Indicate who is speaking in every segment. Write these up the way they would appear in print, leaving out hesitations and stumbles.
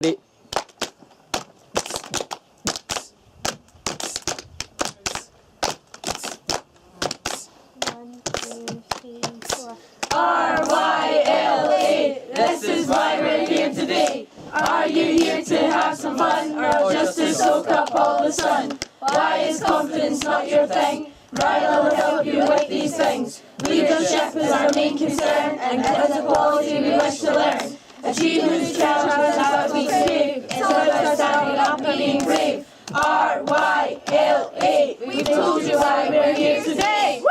Speaker 1: Ready?
Speaker 2: RYLA, this is why we're here today. Are you here to have some fun or just to soak up all the sun? Why is confidence not your thing? RYLA will help you with these things. Leadership is our main concern and it is a quality we wish to learn. Achievement challenges that we crave. It's about standing up and being brave. RYLA, we've told you why we're here today.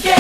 Speaker 2: Together,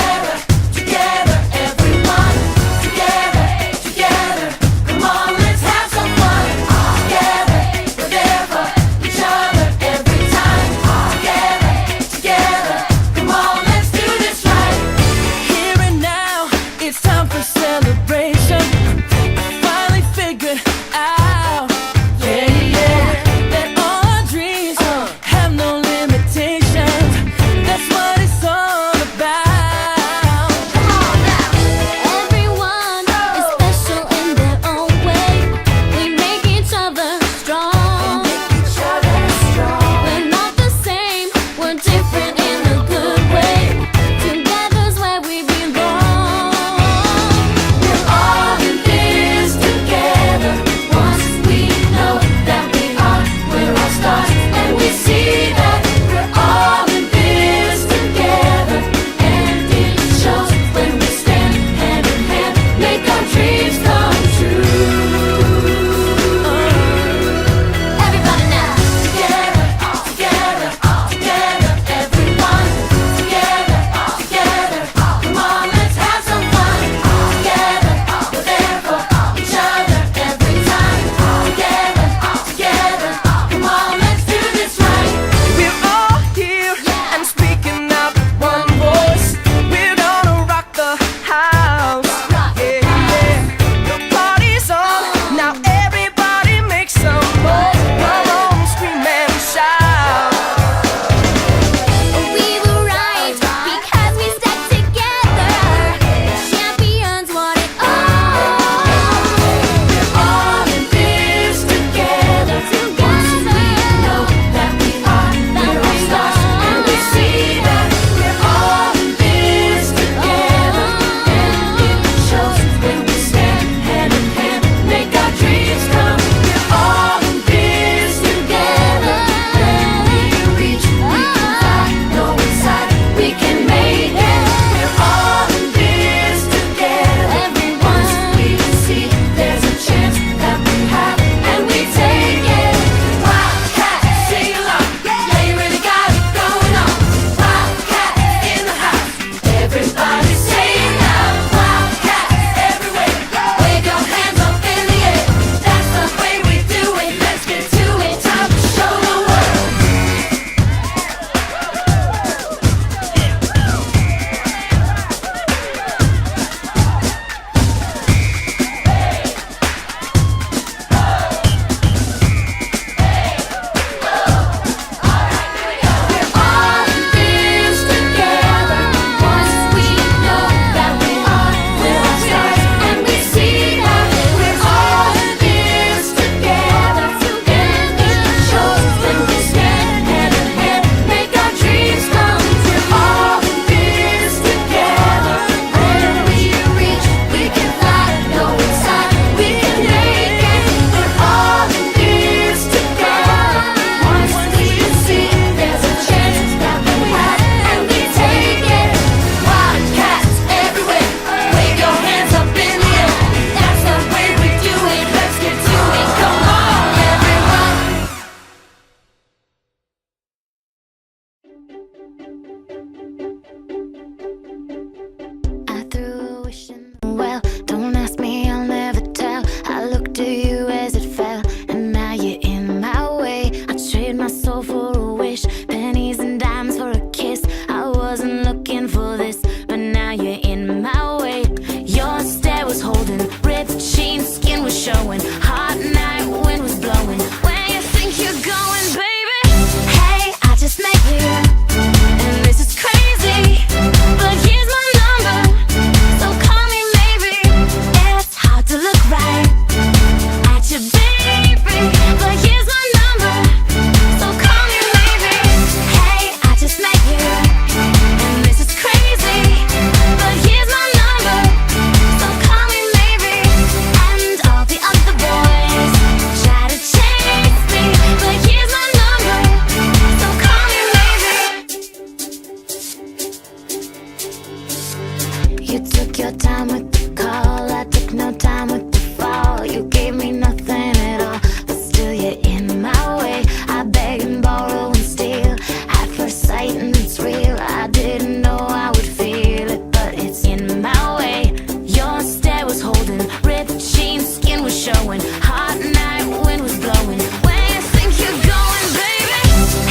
Speaker 1: You took your time with the call, I took no time with the fall. You gave me nothing at all, but still you're in my way. I beg and borrow and steal at first sight, and it's real. I didn't know I would feel it, but it's in my way. Your stare was holding, ripped jeans, skin was showing. Hot night, wind was blowing. Where you think you're going, baby?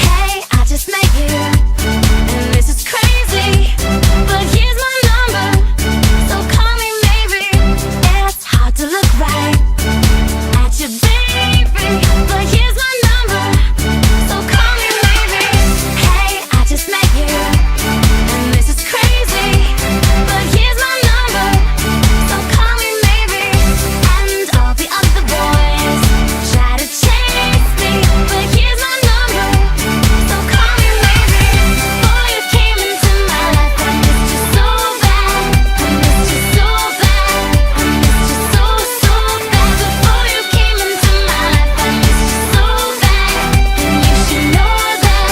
Speaker 1: Hey, I just met you, and this is crazy, but here's my number, so call me maybe. It's hard to look right at you, baby, but here's my number, so call me maybe. Hey, I just met you, and this is crazy, but here's my number, so call me maybe. And all the other boys try to chase me, but here's my number, so call me maybe. Before you came into my life, I missed you so bad, I missed you so bad, I missed you so, so bad. Before you came into my life, I missed you so bad, and you should know that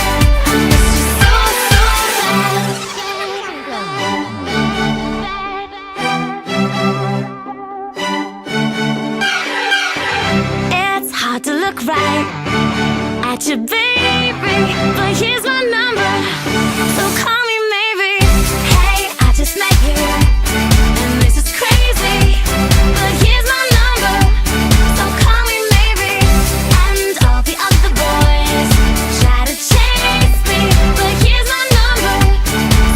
Speaker 1: I missed you so, so bad. It's hard to look right at you, baby, but here's my number, so call me maybe. Hey, I just met you, and this is crazy, but here's my number, so call me maybe. And all the other boys try to chase me, but here's my number,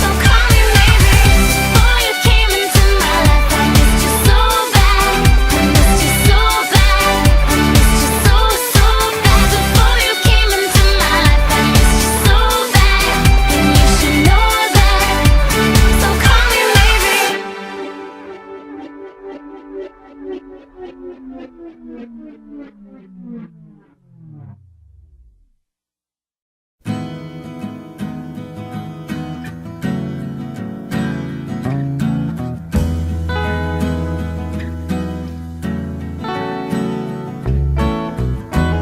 Speaker 1: so call me maybe. Before you came into my life, I missed you so bad, I missed you so bad, I missed you so, so bad. Before you came into my life, I missed you so bad, and you should know that, so call me maybe.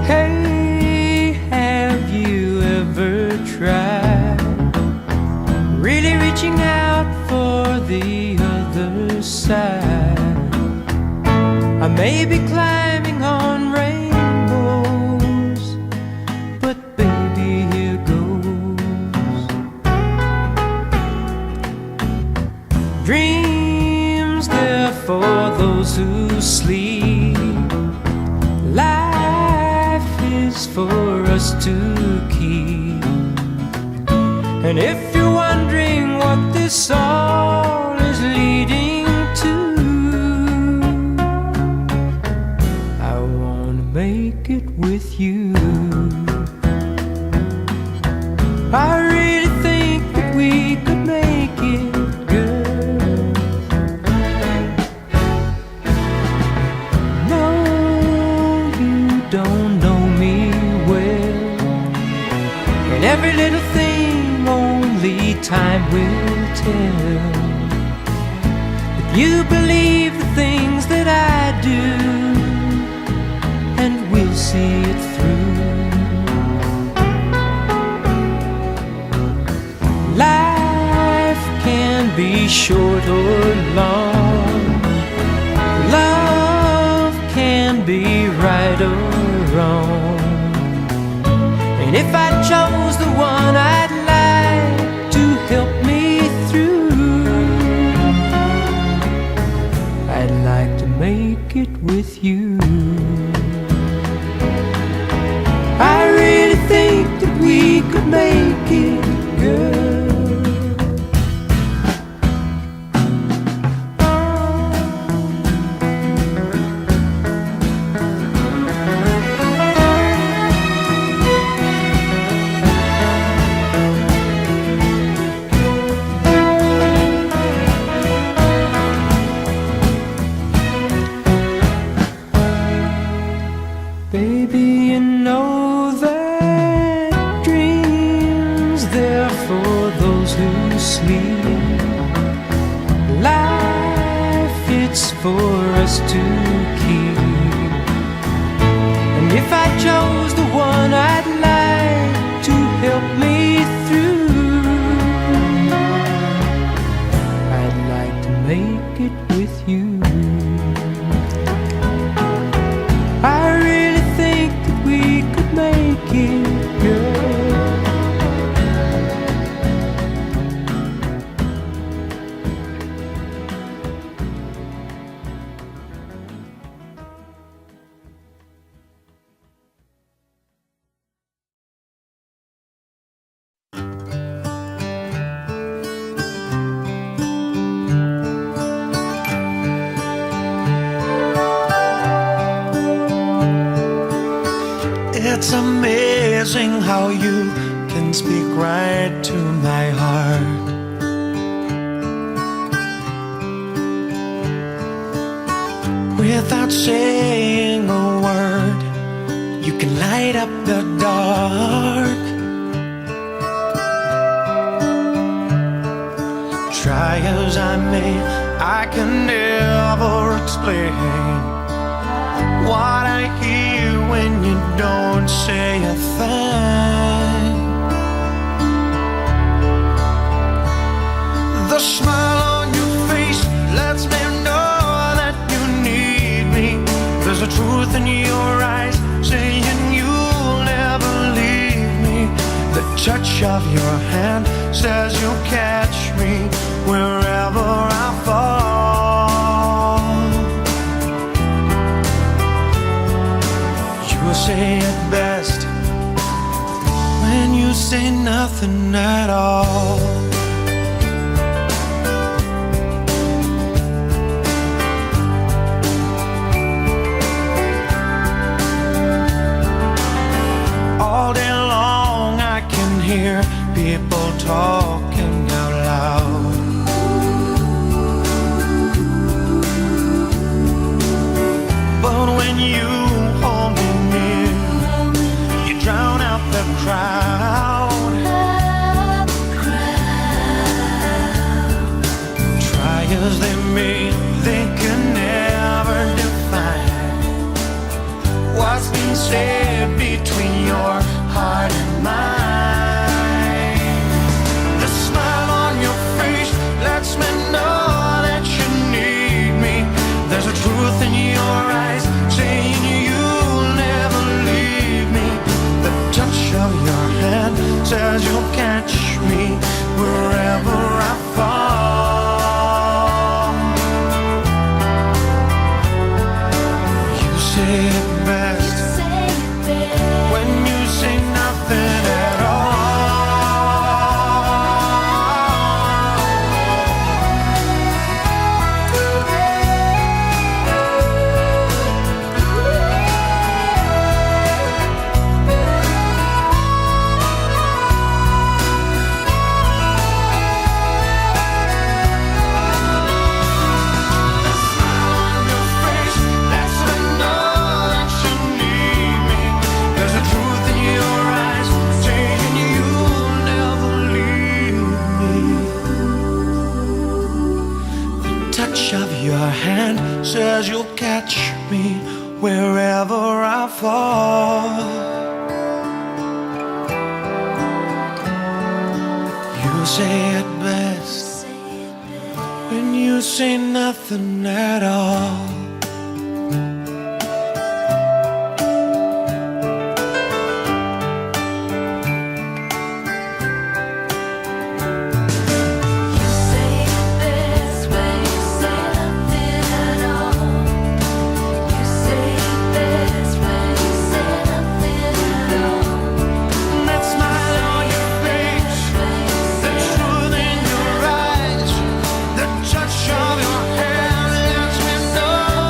Speaker 3: Hey, have you ever tried really reaching out for the other side? I may be climbing on rainbows, but baby, here goes. Dreams, they're for those who sleep. Life is for us to keep. And if you're wondering what this all is leading to, I wanna make it with you. I really think that we could make it, girl. No, you don't know me well, and every little thing only time will tell. If you believe the things that I do, and we'll see it through. Life can be short or long. Love can be right or wrong. And if I chose the one I'd like to help me through, I'd like to make it with you. I really think that we could make it, girl. Baby, you know that dreams, they're for those who sleep. Life, it's for us to keep. And if I chose the one I'd like to help me through, I'd like to make it with you. I really think that we could make it, girl.
Speaker 4: It's amazing how you can speak right to my heart. Without saying a word, you can light up the dark. Try as I may, I can never explain what I hear when you don't say a thing. The smile on your face lets me know that you need me. There's a truth in your eyes saying you'll never leave me. The touch of your hand says you'll catch me wherever I fall. You say it best when you say nothing at all. All day long I can hear people talking out loud. But when you hold me near, you drown out the crowd. Try as they may, they can never define what's been said between your heart and mine. The smile on your face lets me know that you need me. There's a truth in your eyes saying you'll never leave me. The touch of your hand says you'll catch me wherever I fall. You say it best when you say nothing at all. Your hand says you'll catch me wherever I fall. You say it best when you say nothing at all. Touch of your hand lets me know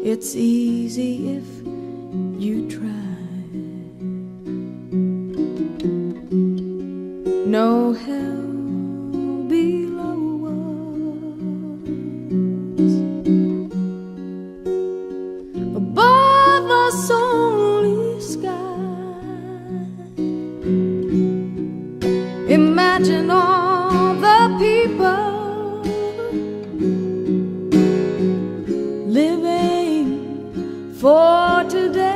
Speaker 2: It's easy if you try. No hell below us, above us only sky. Imagine all the people living for today.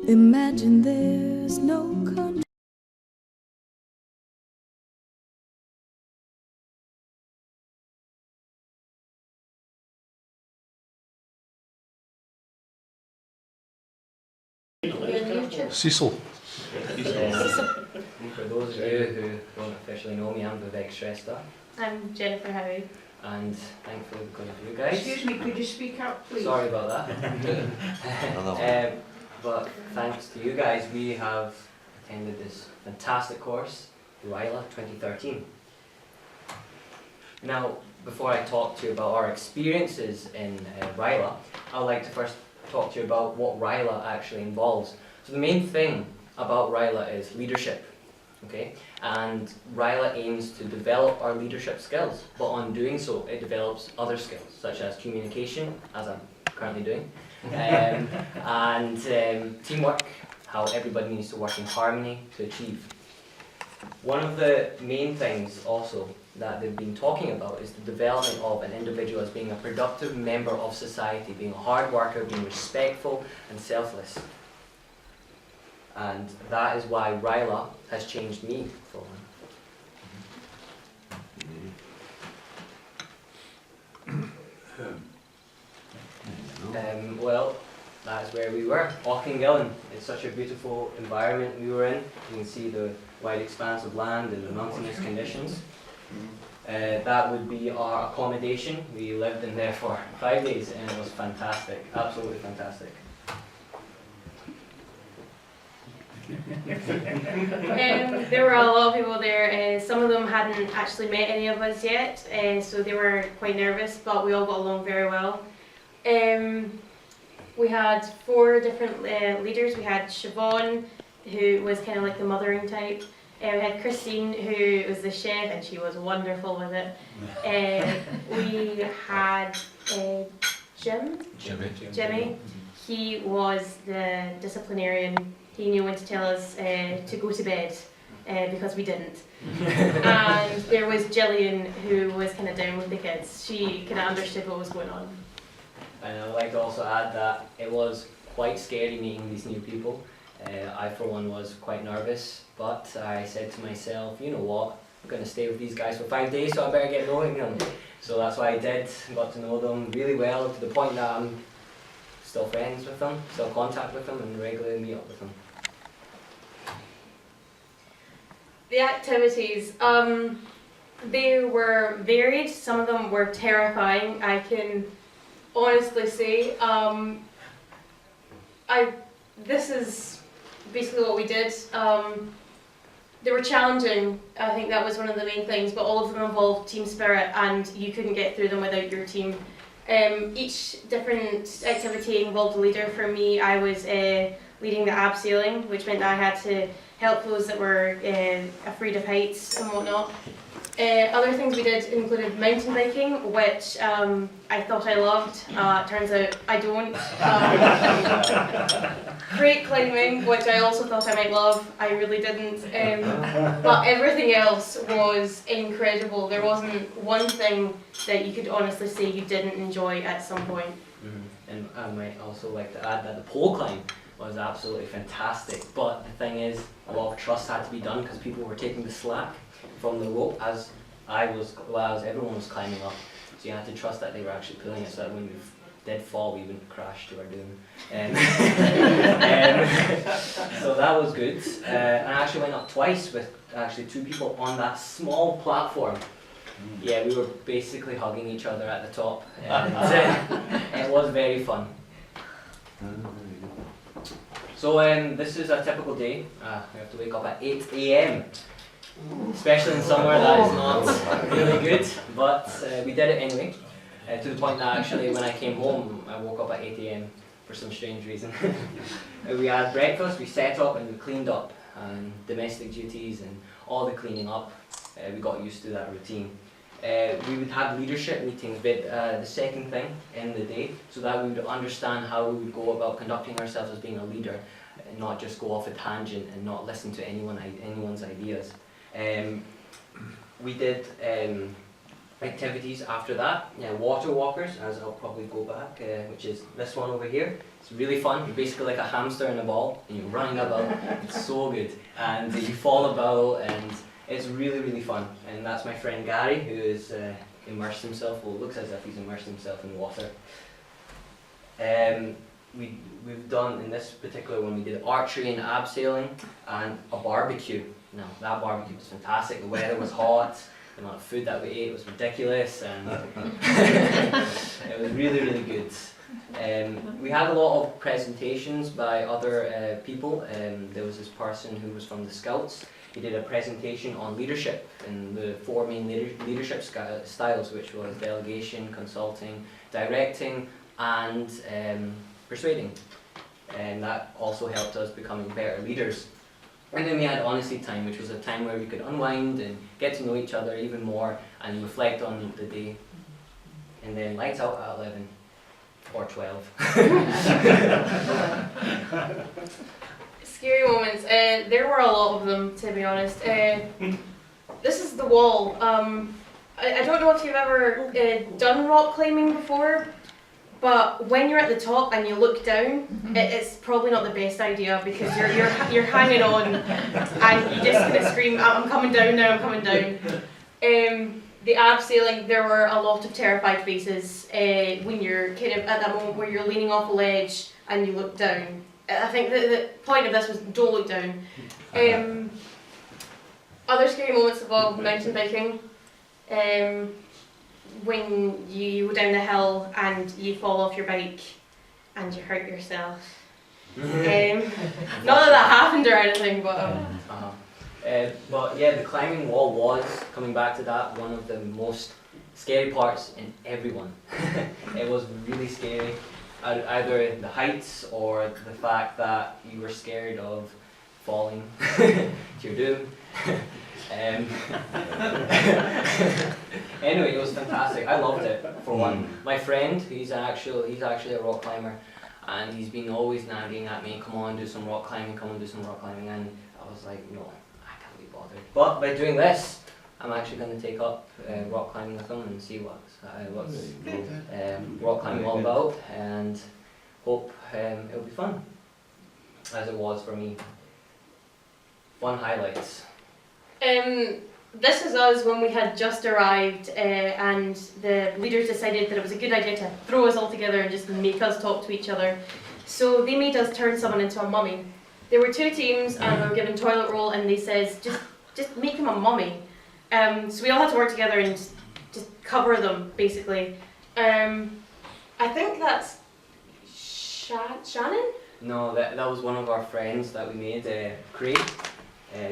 Speaker 2: Imagine there's no country.
Speaker 5: Cecil.
Speaker 6: For those of you who don't officially know me, I'm Vivek Shrestha,
Speaker 7: I'm Jennifer Howie.
Speaker 6: and thankfully because of you guys.
Speaker 8: Excuse me, could you speak up, please?
Speaker 6: Sorry about that. But thanks to you guys, we have attended this fantastic course, RYLA 2013. Now, before I talk to you about our experiences in RYLA, I'd like to first talk to you about what RYLA actually involves. So the main thing about RYLA is leadership, okay? And RYLA aims to develop our leadership skills, but on doing so, it develops other skills, such as communication, as I'm currently doing, and teamwork, how everybody needs to work in harmony to achieve. One of the main things also that they've been talking about is the development of an individual as being a productive member of society, being a hard worker, being respectful and selfless. And that is why RYLA has changed me for one. Well, that is where we were. Auchengillen. It's such a beautiful environment we were in. You can see the wide expanse of land and the mountainous conditions. That would be our accommodation. We lived in there for 5 days and it was fantastic, absolutely fantastic.
Speaker 7: There were a lot of people there. Some of them hadn't actually met any of us yet, so they were quite nervous, but we all got along very well. We had 4 different leaders. We had Siobhan, who was kind of like the mothering type. We had Christine, who was the chef, and she was wonderful with it. We had Jimmy. He was the disciplinarian. He knew when to tell us to go to bed, because we didn't. And there was Gillian, who was kind of down with the kids. She kind of understood what was going on.
Speaker 6: And I would like to also add that it was quite scary meeting these new people. I, for one, was quite nervous, but I said to myself, you know what, I'm going to stay with these guys for 5 days, so I better get knowing them. So that's what I did, got to know them really well, to the point that I'm still friends with them, still in contact with them, and regularly meet up with them.
Speaker 7: The activities, they were varied. Some of them were terrifying, I can honestly say. This is basically what we did. They were challenging, I think that was one of the main things, but all of them involved team spirit and you couldn't get through them without your team. Each different activity involved a leader. For me, I was leading the abseiling, which meant that I had to help those that were afraid of heights and whatnot. Other things we did included mountain biking, which I thought I loved. Turns out I don't. Crate climbing, which I also thought I might love. I really didn't. But everything else was incredible. There wasn't one thing that you could honestly say you didn't enjoy at some point.
Speaker 6: Mm-hmm. And I might also like to add that the pole climb was absolutely fantastic. But the thing is, a lot of trust had to be done because people were taking the slack from the rope as everyone was climbing up. So you had to trust that they were actually pulling it so that when we did fall, we wouldn't crash to our doom. So that was good. And I actually went up twice with actually 2 people on that small platform. Yeah, we were basically hugging each other at the top. And it was very fun. So this is a typical day. We have to wake up at 8 AM. Especially in somewhere that is not really good, but we did it anyway. To the point that actually when I came home, I woke up at 8 AM for some strange reason. We had breakfast, we set up and we cleaned up, and domestic duties and all the cleaning up. We got used to that routine. We would have leadership meetings with the second thing in the day, so that we would understand how we would go about conducting ourselves as being a leader, and not just go off a tangent and not listen to anyone's ideas. We did activities after that, water walkers, as I'll probably go back, which is this one over here. It's really fun. You're basically like a hamster in a ball, and you're running about. It's so good, and you fall about, and it's really, really fun. And that's my friend Gary, who is immersed himself, well, it looks as if he's immersed himself in water. We've done, in this particular one, we did archery and abseiling and a barbecue. Now, that barbecue was fantastic. The weather was hot, the amount of food that we ate was ridiculous, and it was really, really good. We had a lot of presentations by other people. There was this person who was from the Scouts. He did a presentation on leadership and the 4 main leadership styles, which was delegation, consulting, directing, and persuading. And that also helped us becoming better leaders. And then we had honesty time, which was a time where we could unwind and get to know each other even more and reflect on the day. And then lights out at 11 or 12.
Speaker 7: Scary moments. There were a lot of them, to be honest. This is the wall. I don't know if you've ever done rock climbing before, but when you're at the top and you look down, it's probably not the best idea, because you're hanging on and you just kind of scream, "I'm coming down now, I'm coming down." The abseiling, there were a lot of terrified faces when you're kind of at that moment where you're leaning off a ledge and you look down. I think the point of this was don't look down. Other scary moments involve mountain biking. When you go down the hill and you fall off your bike and you hurt yourself. Not that that happened or anything, but...
Speaker 6: But yeah, the climbing wall was, coming back to that, one of the most scary parts in everyone. It was really scary. Either the heights or the fact that you were scared of falling to your doom. Anyway, it was fantastic. I loved it, for one. My friend, he's actually a rock climber, and he's been always nagging at me, "Come on, do some rock climbing, come on, do some rock climbing," and I was like, no, I can't be bothered. But by doing this, I'm actually going to take up rock climbing with him and see what's rock climbing all about, and hope it'll be fun, as it was for me. Fun highlights.
Speaker 7: This is us when we had just arrived, and the leaders decided that it was a good idea to throw us all together and just make us talk to each other. So they made us turn someone into a mummy. There were 2 teams, and we were given toilet roll, and they says just make them a mummy. So we all had to work together and just cover them, basically. I think that's Shannon?
Speaker 6: No, that was one of our friends that we made, Craig.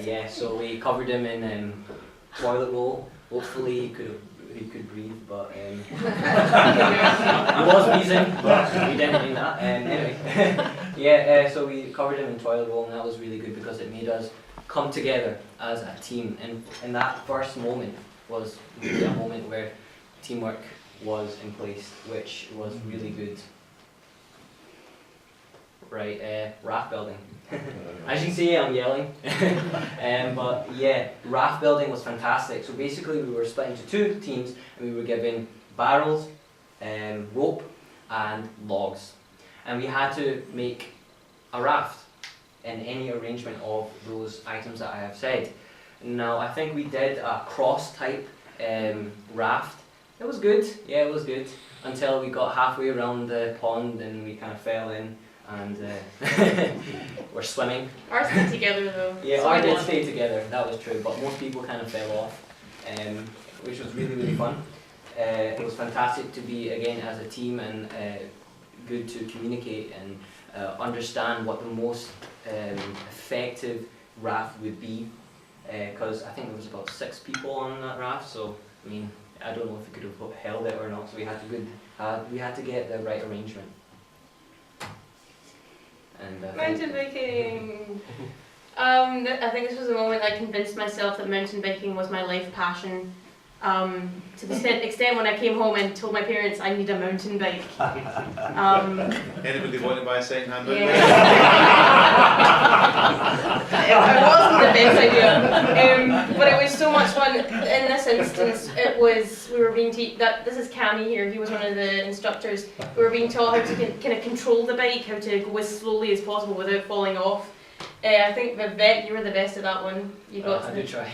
Speaker 6: Yeah, so we covered him in toilet roll. Hopefully he could breathe, but he was wheezing, but we didn't mean that. Anyway, yeah, so we covered him in toilet roll, and that was really good because it made us come together as a team. And that first moment was really a moment where teamwork was in place, which was really good. Right, raft building. As you can see, I'm yelling. But yeah, raft building was fantastic. So basically we were split into 2 teams, and we were given barrels, rope and logs. And we had to make a raft in any arrangement of those items that I have said. Now I think we did a cross type raft. It was good, yeah, it was good, until we got halfway around the pond and we kind of fell in. And we're swimming.
Speaker 7: Ours stayed together though.
Speaker 6: Yeah,
Speaker 7: so
Speaker 6: ours did stay together, that was true, but most people kind of fell off, which was really, really fun. It was fantastic to be, again, as a team, and good to communicate and understand what the most effective raft would be, because I think there was about 6 people on that raft, so I mean, I don't know if we could have held it or not, so we had to get the right arrangement. And
Speaker 7: Mountain biking! I think this was the moment I convinced myself that mountain biking was my life passion. To the extent when I came home and told my parents I need a mountain bike.
Speaker 8: Anybody want to buy a second-hand mountain
Speaker 7: Yeah.
Speaker 8: bike?
Speaker 7: It wasn't the best idea, but it was so much fun. In this instance, we were being this is Cammy here. He was one of the instructors. We were being taught how to kind of control the bike, how to go as slowly as possible without falling off. I think Vivek, you were the best at that one. You got.
Speaker 6: I did try.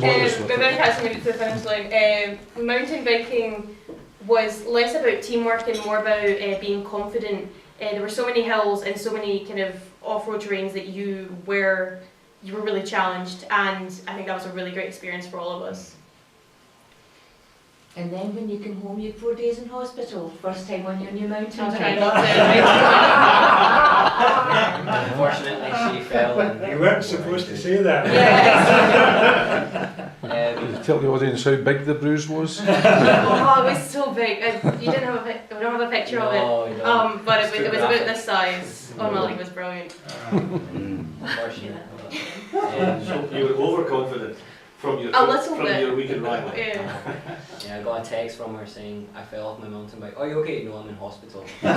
Speaker 7: Vivek has made it to the finish line. Mountain biking was less about teamwork and more about being confident. There were so many hills and so many kind of off-road terrains that you were really challenged, and I think that was a really great experience for all of us.
Speaker 9: And then when you came home, you had 4 days in hospital. First time on your new mountain
Speaker 7: I'll
Speaker 9: bike.
Speaker 7: try not to.
Speaker 6: Unfortunately, she fell. And
Speaker 10: You weren't supposed to say that.
Speaker 5: Tell the audience how big the bruise was.
Speaker 7: Oh, it was so big. You didn't have we don't have a picture of
Speaker 6: No,
Speaker 7: it.
Speaker 6: you don't.
Speaker 7: But
Speaker 6: It's
Speaker 7: it
Speaker 6: too
Speaker 7: was about
Speaker 6: graphic.
Speaker 7: this size. Oh my, it was brilliant.
Speaker 6: Unfortunately.
Speaker 8: So you were overconfident from your
Speaker 7: A little
Speaker 8: from
Speaker 7: bit.
Speaker 8: your week in RYLA.
Speaker 7: Yeah.
Speaker 6: Yeah, I got a text from her saying I fell off my mountain bike. Are you okay? No, I'm in hospital. So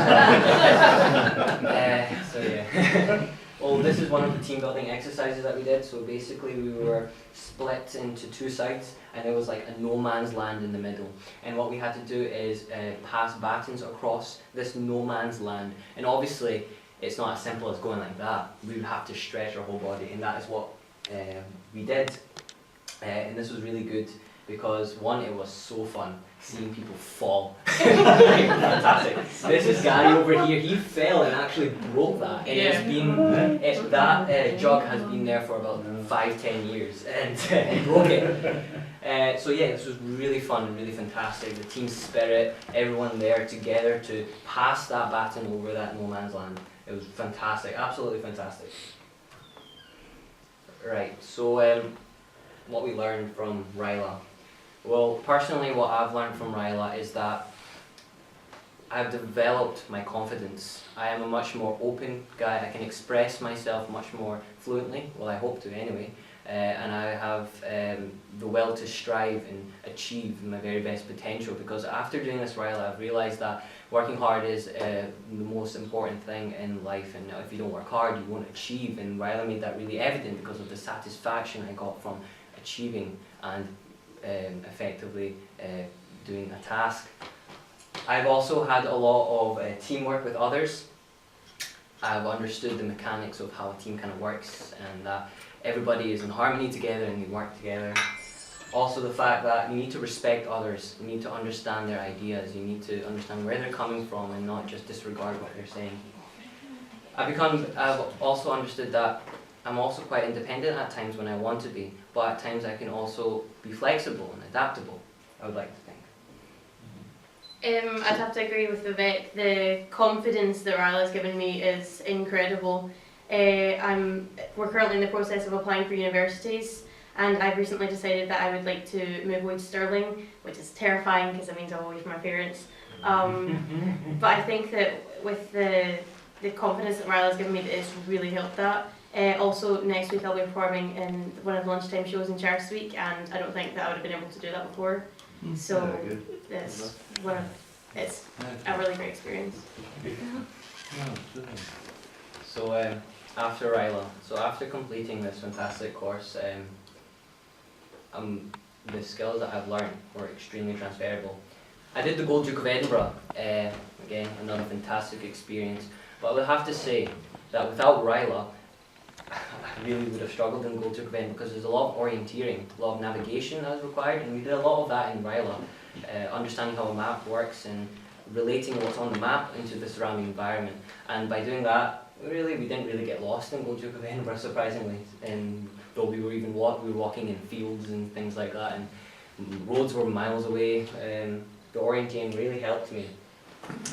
Speaker 6: yeah. Well, this is one of the team building exercises that we did. So basically we were split into 2 sides and there was like a no man's land in the middle. And what we had to do is pass batons across this no man's land. And obviously it's not as simple as going like that. We would have to stretch our whole body, and that is what we did. And this was really good because one, it was so fun seeing people fall. Fantastic. This is Gary over here. He fell and actually broke that. And that jug has been there for about 5-10 years, and he broke it. So yeah, this was really fun and really fantastic. The team spirit, everyone there together to pass that baton over that no man's land. It was fantastic, absolutely fantastic. Right. So. What we learned from RYLA. Well, personally what I've learned from RYLA is that I've developed my confidence. I am a much more open guy. I can express myself much more fluently, well I hope to anyway, and I have the will to strive and achieve my very best potential, because after doing this RYLA I've realised that working hard is the most important thing in life, and if you don't work hard you won't achieve, and RYLA made that really evident because of the satisfaction I got from achieving and effectively doing a task. I've also had a lot of teamwork with others. I've understood the mechanics of how a team kind of works, and that everybody is in harmony together and we work together. Also the fact that you need to respect others, you need to understand their ideas, you need to understand where they're coming from and not just disregard what they're saying. I've also understood that I'm also quite independent at times when I want to be, but at times I can also be flexible and adaptable, I would like to think.
Speaker 7: I'd have to agree with Vivek. The confidence that RYLA has given me is incredible. We're currently in the process of applying for universities, and I've recently decided that I would like to move away to Stirling, which is terrifying because it means I'm away from my parents. But I think that with the confidence that RYLA has given me, it's really helped that. Also, next week I'll be performing in one of the lunchtime shows in Charles Week, and I don't think that I would have been able to do that before. So it's a really great experience.
Speaker 6: So after RYLA, after completing this fantastic course, the skills that I've learned were extremely transferable. I did the Gold Duke of Edinburgh, again another fantastic experience, but I would have to say that without RYLA I really would have struggled in Gold Duke of Edinburgh, because there's a lot of orienteering, a lot of navigation that is required, and we did a lot of that in RYLA, understanding how a map works and relating what's on the map into the surrounding environment. And by doing that, we didn't really get lost in Gold Duke of Edinburgh, surprisingly. And though we were walking in fields and things like that, and roads were miles away. The orienteering really helped me.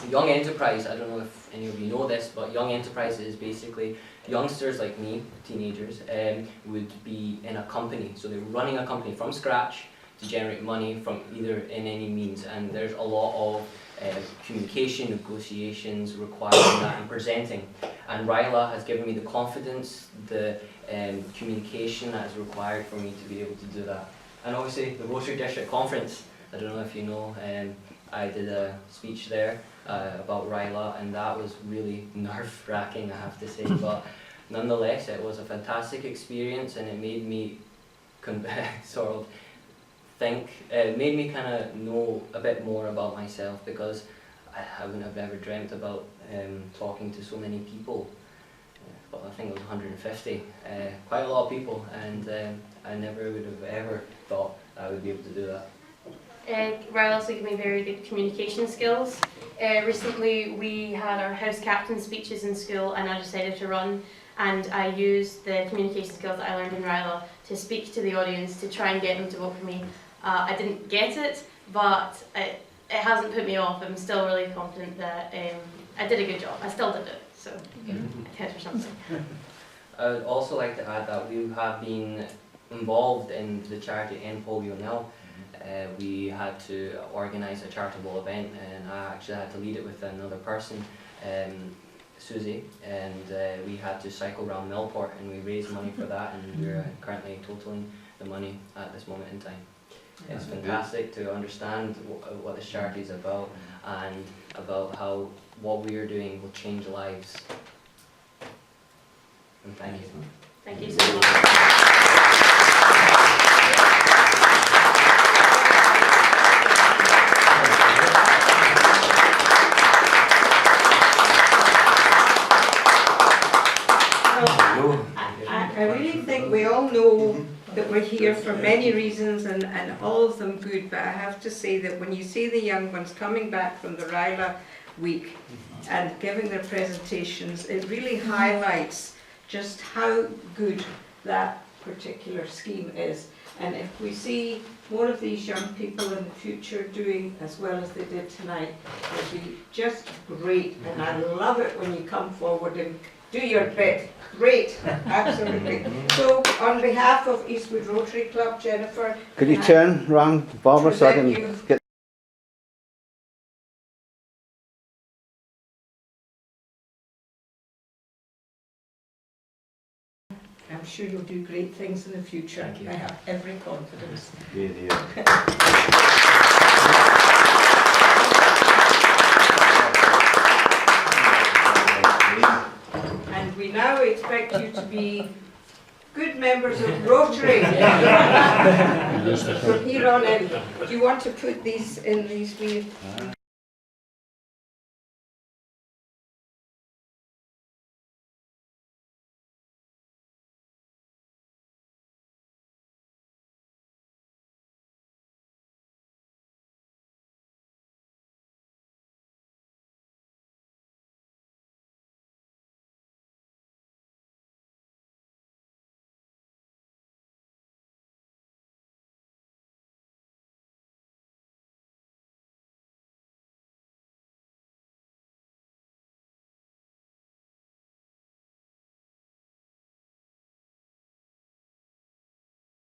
Speaker 6: Young Enterprise, I don't know if any of you know this, but Young Enterprise is basically youngsters like me, teenagers, would be in a company. So they were running a company from scratch to generate money from either in any means, and there's a lot of communication, negotiations required in that and presenting. And RYLA has given me the confidence, the communication that is required for me to be able to do that. And obviously the Rotary District Conference, I don't know if you know, I did a speech there about RYLA, and that was really nerve-wracking, I have to say, but nonetheless it was a fantastic experience, and it made me sort of think, it made me kind of know a bit more about myself, because I wouldn't have ever dreamt about talking to so many people. But I think it was 150, quite a lot of people, and I never would have ever thought I would be able to do that.
Speaker 7: RYLA also gave me very good communication skills. Recently we had our house captain speeches in school, and I decided to run, and I used the communication skills that I learned in RYLA to speak to the audience to try and get them to vote for me. I didn't get it, but it hasn't put me off. I'm still really confident that I did a good job. I still did it, so I count for something.
Speaker 6: I would also like to add that we have been involved in the charity End Polio Now. We had to organise a charitable event, and I actually had to lead it with another person, Susie, and we had to cycle around Millport, and we raised money for that, and we're currently totaling the money at this moment in time. It's fantastic to understand what this charity is about, and about how what we are doing will change lives. And thank you.
Speaker 7: Thank you so much.
Speaker 10: I really think we all know that we're here for many reasons, and all of them good, but I have to say that when you see the young ones coming back from the RYLA week and giving their presentations, it really highlights just how good that particular scheme is. And if we see more of these young people in the future doing as well as they did tonight, it'll be just great. And I love it when you come forward and do your bit. Great, absolutely. So, on behalf of Eastwood Rotary Club, Jennifer,
Speaker 11: Could you turn round, Barbara, so I can get...
Speaker 10: I'm sure you'll do great things in the future.
Speaker 6: Thank you.
Speaker 10: I have every confidence. And we now expect you to be good members of Rotary. From here on in, do you want to put these in these wee